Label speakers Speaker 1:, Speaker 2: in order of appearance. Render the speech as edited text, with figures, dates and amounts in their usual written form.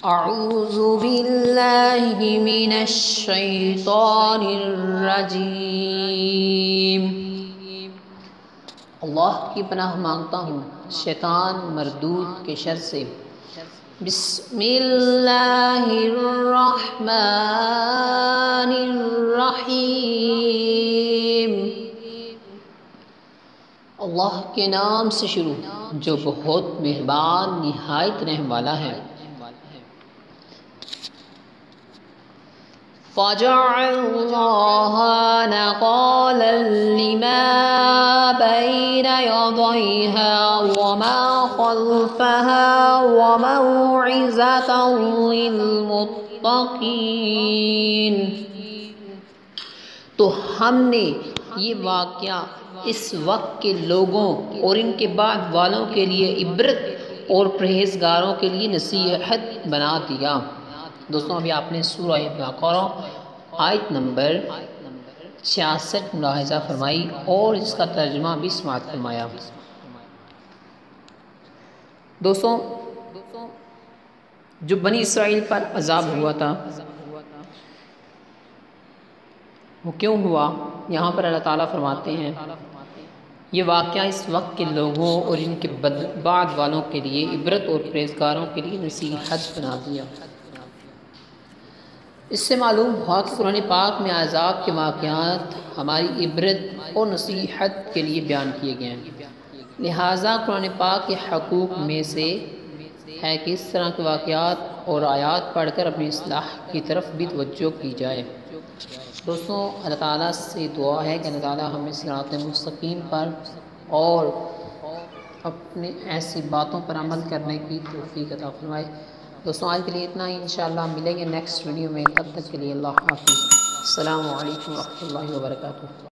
Speaker 1: اعوذ باللہ من الشیطان الرجیم۔ اللہ کی پناہ مانگتا ہوں شیطان مردود کے شر سے۔ بسم اللہ الرحمن الرحیم۔ اللہ کے نام سے شروع جو بہت مہربان نہایت رحم والا ہے۔ فَجَعَلْنَاهَا نَقَالًا لِمَا بَيْنَ يَدَيْهَا وَمَا خَلْفَهَا وَمَوْعِظَةً لِلْمُتَّقِينَ۔ تو ہم نے یہ واقعہ اس وقت کے لوگوں اور ان کے بعد والوں کے لیے عبرت اور پرہیزگاروں کے لیے نصیحت بنا دیا۔ دوستوں ابھی آپ نے سورہ بقرہ آیت نمبر 66 ملاحظہ فرمائی اور اس کا ترجمہ بھی سماعت فرمایا۔ دوستوں جو بنی اسرائیل پر عذاب ہوا تھا وہ کیوں ہوا؟ یہاں پر اللہ تعالیٰ فرماتے ہیں یہ واقعہ اس وقت کے لوگوں اور ان کے بعد والوں کے لیے عبرت اور پرہیزگاروں کے لیے نصیحت بنا دیا۔ اس سے معلوم ہوا کہ قرآن پاک میں عذاب کے واقعات ہماری عبرت اور نصیحت کے لیے بیان کیے گئے ہیں، لہٰذا قرآن پاک کے حقوق میں سے ہے کہ اس طرح کے واقعات اور آیات پڑھ کر اپنی اصلاح کی طرف بھی توجہ کی جائے۔ دوستوں اللہ تعالیٰ سے دعا ہے کہ اللہ تعالیٰ ہمیں صراط مستقیم پر اور اپنے ایسی باتوں پر عمل کرنے کی توفیق عطا فرمائے۔ دوستوں آج کے لیے اتنا ہی، انشاءاللہ ملیں گے نیکسٹ ویڈیو میں، تب تک کے لیے اللہ حافظ۔ السلام علیکم ورحمۃ اللہ وبرکاتہ۔